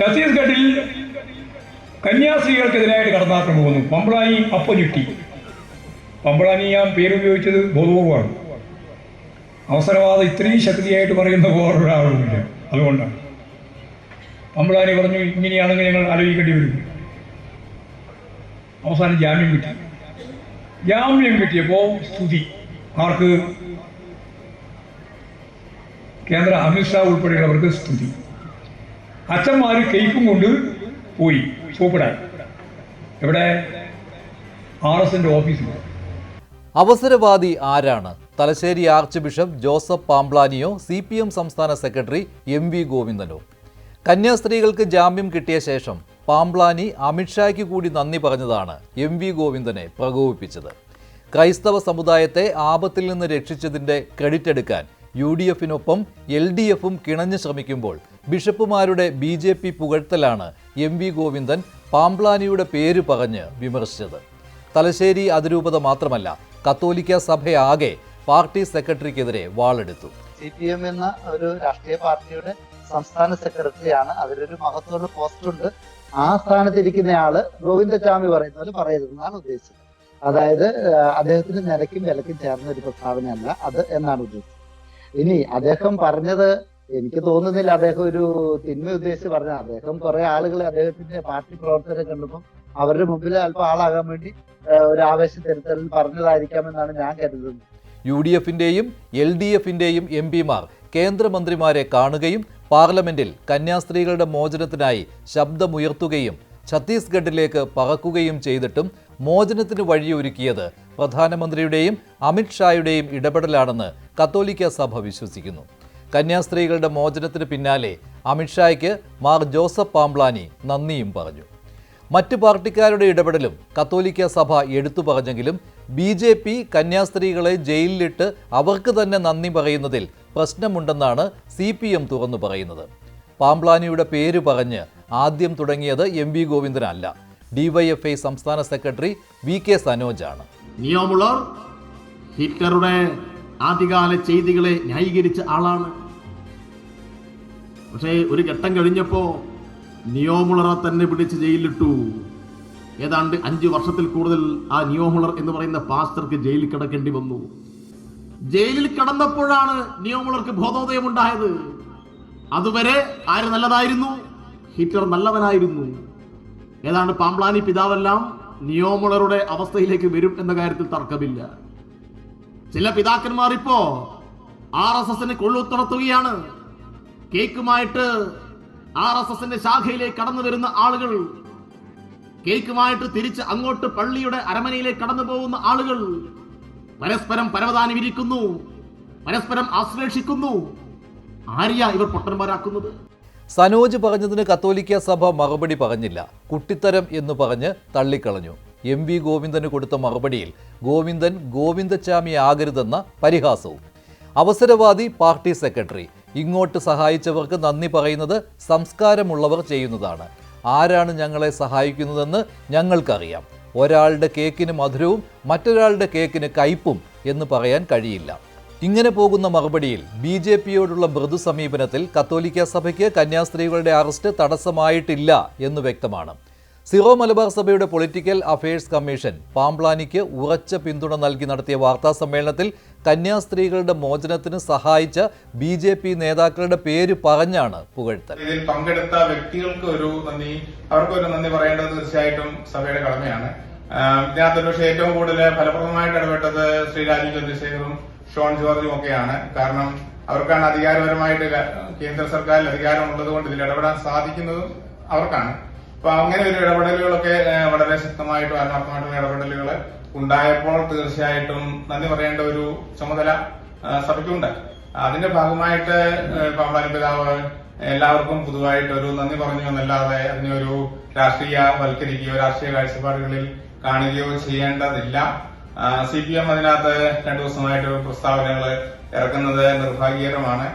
ഛത്തീസ്ഗഡിൽ കന്യാസ്ത്രീകൾക്കെതിരായിട്ട് കടന്നാക്രമണം വന്നു. പമ്പളാനി അപ്പം ചുറ്റി. പമ്പളാനി ഞാൻ പേരുപയോഗിച്ചത് ബോധപൂർവമാണ്. അവസരവാദം ഇത്രയും ശക്തിയായിട്ട് പറയുന്ന വേറൊരാളുമില്ല. അതുകൊണ്ടാണ് പമ്പളാനി പറഞ്ഞു, ഇങ്ങനെയാണെങ്കിൽ ഞങ്ങൾ ആലോചിക്കേണ്ടി വരും. അവസാനം ജാമ്യം കിട്ടി. ജാമ്യം കിട്ടിയപ്പോൾ സ്തുതി ആർക്ക്? കേന്ദ്ര അമിത്ഷാ ഉൾപ്പെടെയുള്ളവർക്ക് സ്തുതി. അച്ഛന്മാർ കെയ്പ്പും കൊണ്ട് പോയി സോപ്പിടാൻ. എവിടെ? RSന്റെ ഓഫീസിൽ. അവസരവാദി ആരാണ്? തലശ്ശേരി ആർച്ച് ബിഷപ്പ് ജോസഫ് പാംബ്ലാനിയോ, CPM സംസ്ഥാന സെക്രട്ടറി MV ഗോവിന്ദനോ? കന്യാസ്ത്രീകൾക്ക് ജാമ്യം കിട്ടിയ ശേഷം പാംബ്ലാനി അമിത്ഷായ്ക്ക് കൂടി നന്ദി പറഞ്ഞതാണ് MV ഗോവിന്ദനെ പ്രകോപിപ്പിച്ചത്. ക്രൈസ്തവ സമുദായത്തെ ആപത്തിൽ നിന്ന് രക്ഷിച്ചതിൻ്റെ ക്രെഡിറ്റ് എടുക്കാൻ UDFനൊപ്പം LDFും കിണഞ്ഞു ശ്രമിക്കുമ്പോൾ ബിഷപ്പുമാരുടെ BJP പുകഴ്ത്തലാണ് MV ഗോവിന്ദൻ പാംബ്ലാനിയുടെ പേര് പറഞ്ഞ് വിമർശിച്ചത്. തലശ്ശേരി അതിരൂപത മാത്രമല്ല, കത്തോലിക്ക സഭയാകെ പാർട്ടി സെക്രട്ടറിക്കെതിരെ വാളെടുത്തു. CPM എന്ന ഒരു രാഷ്ട്രീയ പാർട്ടിയുടെ സംസ്ഥാന സെക്രട്ടറിയാണ്. അതിലൊരു മഹത്വമുള്ള പോസ്റ്റുണ്ട്. ആ സ്ഥാനത്തിരിക്കുന്നയാള് ഗോവിന്ദചാമി പറയുന്ന പോലെ പറയരുതെന്നാണ് ഉദ്ദേശിച്ചത്. അതായത് അദ്ദേഹത്തിന് നിലയ്ക്കും വിലക്കും ചേർന്ന ഒരു പ്രസ്താവനയല്ല അത് എന്നാണ് ഉദ്ദേശിച്ചത്. ഇനി അദ്ദേഹം പറഞ്ഞത് എനിക്ക് തോന്നുന്നില്ല അദ്ദേഹം ഒരു തിന്മ ഉദ്ദേശിച്ച് പറഞ്ഞ. അദ്ദേഹം കുറെ ആളുകളെ അദ്ദേഹത്തിന്റെ പാർട്ടി പ്രവർത്തകരെ കണ്ടപ്പോൾ അവരുടെ മുമ്പിൽ അല്പം ആളാകാൻ വേണ്ടി ഒരു ആവേശത്തിരുത്തലിൽ പറഞ്ഞതായിരിക്കാമെന്നാണ് ഞാൻ കരുതുന്നത്. UDFന്റെയും LDFന്റെയും MPമാർ കേന്ദ്രമന്ത്രിമാരെ കാണുകയും പാർലമെന്റിൽ കന്യാസ്ത്രീകളുടെ മോചനത്തിനായി ശബ്ദമുയർത്തുകയും ഛത്തീസ്ഗഡിലേക്ക് പറക്കുകയും ചെയ്തിട്ടും മോചനത്തിന് വഴിയൊരുക്കിയത് പ്രധാനമന്ത്രിയുടെയും അമിത്ഷായുടെയും ഇടപെടലാണെന്ന് കത്തോലിക്ക സഭ വിശ്വസിക്കുന്നു. കന്യാസ്ത്രീകളുടെ മോചനത്തിന് പിന്നാലെ അമിത്ഷായ്ക്ക് മാർ ജോസഫ് പാംബ്ലാനി നന്ദിയും പറഞ്ഞു. മറ്റ് പാർട്ടിക്കാരുടെ ഇടപെടലും കത്തോലിക്ക സഭ എടുത്തു പറഞ്ഞെങ്കിലും BJP കന്യാസ്ത്രീകളെ ജയിലിലിട്ട് അവർക്ക് തന്നെ നന്ദി പറയുന്നതിൽ പ്രശ്നമുണ്ടെന്നാണ് CPM തുറന്നു പറയുന്നത്. പാംബ്ലാനിയുടെ പേര് പറഞ്ഞ് ആദ്യം തുടങ്ങിയത് MV ഗോവിന്ദനല്ല, DYFI സംസ്ഥാന സെക്രട്ടറി VK സനോജാണ്. നിയോമുളർ ഹിറ്റ്ലറുടെ ആദ്യകാല ചെയ്തികളെ ന്യായീകരിച്ച ആളാണ്. പക്ഷേ ഒരു ഘട്ടം കഴിഞ്ഞപ്പോൾ നിയോമുളറെ തന്നെ പിടിച്ച് ജയിലിലിട്ടു. ഏതാണ്ട് 5 വർഷത്തിൽ കൂടുതൽ ആ നിയോമുളർ എന്ന് പറയുന്ന പാസ്റ്റർക്ക് ജയിലിൽ കിടക്കേണ്ടി വന്നു. ജയിലിൽ കിടന്നപ്പോഴാണ് നിയോമുളർക്ക് ബോധോദയം ഉണ്ടായത്. അതുവരെ ആര് നല്ലതായിരുന്നു? ഹിറ്റ്ലർ നല്ലവനായിരുന്നു. ഏതാണ്ട് പാംബ്ലാനി പിതാവെല്ലാം നിയോമുളറുടെ അവസ്ഥയിലേക്ക് വരും എന്ന കാര്യത്തിൽ തർക്കമില്ല. ചില പിതാക്കന്മാർ ഇപ്പോ RSSന് കൊള്ളുത്തുണർത്തുകയാണ്. കേക്കുമായിട്ട് RSSന്റെ ശാഖയിലേക്ക് കടന്നു വരുന്ന ആളുകൾ, കേക്കുമായിട്ട് തിരിച്ച് അങ്ങോട്ട് പള്ളിയുടെ അരമനയിലേക്ക് കടന്നു പോകുന്ന ആളുകൾ പരസ്പരം പരവതാനി വിരിക്കുന്നു, പരസ്പരം ആശ്ലേഷിക്കുന്നു. ആരെയാ ഇവർ പൊട്ടന്മാരാക്കുന്നത്? സനോജ് പറഞ്ഞതിന് കത്തോലിക്ക സഭ മറുപടി പറഞ്ഞില്ല. കുട്ടിത്തരം എന്ന് പറഞ്ഞ് തള്ളിക്കളഞ്ഞു. MV ഗോവിന്ദന് കൊടുത്ത മറുപടിയിൽ ഗോവിന്ദൻ ഗോവിന്ദചാമി ആകരുതെന്ന പരിഹാസവും. അവസരവാദി പാർട്ടി സെക്രട്ടറി. ഇങ്ങോട്ട് സഹായിച്ചവർക്ക് നന്ദി പറയുന്നത് സംസ്കാരമുള്ളവർ ചെയ്യുന്നതാണ്. ആരാണ് ഞങ്ങളെ സഹായിക്കുന്നതെന്ന് ഞങ്ങൾക്കറിയാം. ഒരാളുടെ കേക്കിന് മധുരവും മറ്റൊരാളുടെ കേക്കിന് കയ്പും എന്ന് പറയാൻ കഴിയില്ല. ഇങ്ങനെ പോകുന്ന മറുപടിയിൽ BJPയോടുള്ള മൃദു സമീപനത്തിൽ കത്തോലിക്ക സഭയ്ക്ക് കന്യാസ്ത്രീകളുടെ അറസ്റ്റ് തടസ്സമായിട്ടില്ല എന്ന് വ്യക്തമാണ്. സിറോ മലബാർ സഭയുടെ പൊളിറ്റിക്കൽ അഫയേഴ്സ് കമ്മീഷൻ പാംബ്ലാനിക്ക് ഉറച്ച പിന്തുണ നൽകി നടത്തിയ വാർത്താ സമ്മേളനത്തിൽ കന്യാസ്ത്രീകളുടെ മോചനത്തിന് സഹായിച്ച BJP നേതാക്കളുടെ പേര് പറഞ്ഞാണ് പുകഴ്ത്തൽ. ഇതിൽ പങ്കെടുത്ത വ്യക്തികൾക്ക് അവർക്കൊരു നന്ദി പറയേണ്ടത് തീർച്ചയായിട്ടും സഭയുടെ കടമയാണ്. ഇതിനകത്ത് പക്ഷേ ഏറ്റവും കൂടുതൽ ഫലപ്രദമായിട്ട് ഇടപെട്ടത് ശ്രീ രാജീവ് ചന്ദ്രശേഖറും ഷോൺ ജോർജും ഒക്കെയാണ്. കാരണം അവർക്കാണ് അധികാരപരമായിട്ട് കേന്ദ്ര സർക്കാരിൽ അധികാരമുള്ളത് കൊണ്ട് ഇതിൽ ഇടപെടാൻ സാധിക്കുന്നതും അവർക്കാണ്. അപ്പൊ അങ്ങനെ ഒരു ഇടപെടലുകളൊക്കെ വളരെ ശക്തമായിട്ടും ആത്മാർത്ഥമായിട്ടുള്ള ഇടപെടലുകൾ ഉണ്ടായപ്പോൾ തീർച്ചയായിട്ടും നന്ദി പറയേണ്ട ഒരു ചുമതല സഭയ്ക്കുണ്ട്. അതിന്റെ ഭാഗമായിട്ട് പാംബ്ലാനി പിതാവ് എല്ലാവർക്കും പൊതുവായിട്ട് ഒരു നന്ദി പറഞ്ഞു എന്നല്ലാതെ അതിനെ ഒരു രാഷ്ട്രീയവൽക്കരിക്കുകയോ രാഷ്ട്രീയ കാഴ്ചപ്പാടുകളിൽ കാണുകയോ ചെയ്യേണ്ടതില്ല. CPM അതിനകത്ത് 2 ദിവസമായിട്ട് പ്രസ്താവനകൾ ഇറക്കുന്നത് നിർഭാഗ്യകരമാണ്.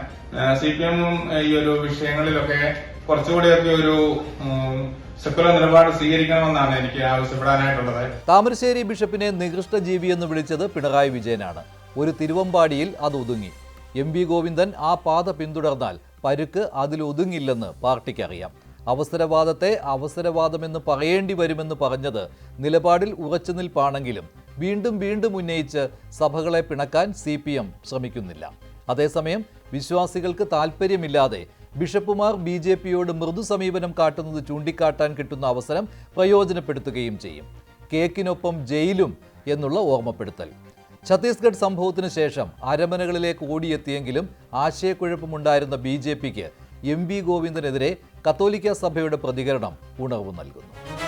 CPMഉം ഈ ഒരു വിഷയങ്ങളിലൊക്കെ കുറച്ചുകൂടിയൊക്കെ ഒരു സെക്കുലർ നിലപാട് സ്വീകരിക്കണമെന്നാണ് എനിക്ക് ആവശ്യപ്പെടാനായിട്ടുള്ളത്. താമരശ്ശേരി ബിഷപ്പിനെ നികൃഷ്ട ജീവി എന്ന് വിളിച്ചത് പിണറായി വിജയനാണ്. ഒരു തിരുവമ്പാടിയിൽ അത് ഒതുങ്ങി. MV ഗോവിന്ദൻ ആ പാത പിന്തുടർന്നാൽ പരുക്ക് അതിലൊതുങ്ങില്ലെന്ന് പാർട്ടിക്കറിയാം. അവസരവാദത്തെ അവസരവാദമെന്ന് പറയേണ്ടി വരുമെന്ന് പറഞ്ഞത് നിലപാടിൽ ഉറച്ചു നിൽപ്പാണെങ്കിലും വീണ്ടും വീണ്ടും ഉന്നയിച്ച് സഭകളെ പിണക്കാൻ CPM ശ്രമിക്കുന്നില്ല. അതേസമയം വിശ്വാസികൾക്ക് താൽപ്പര്യമില്ലാതെ ബിഷപ്പുമാർ BJPയോട് മൃദു സമീപനം കാട്ടുന്നത് ചൂണ്ടിക്കാട്ടാൻ കിട്ടുന്ന അവസരം പ്രയോജനപ്പെടുത്തുകയും ചെയ്യും. കേക്കിനൊപ്പം ജയിലും എന്നുള്ള ഓർമ്മപ്പെടുത്തൽ. ഛത്തീസ്ഗഡ് സംഭവത്തിന് ശേഷം അരമനകളിലേക്ക് ഓടിയെത്തിയെങ്കിലും ആശയക്കുഴപ്പമുണ്ടായിരുന്ന BJPക്ക് MV ഗോവിന്ദനെതിരെ കത്തോലിക്ക സഭയുടെ പ്രതികരണം ഉണർവ് നൽകുന്നു.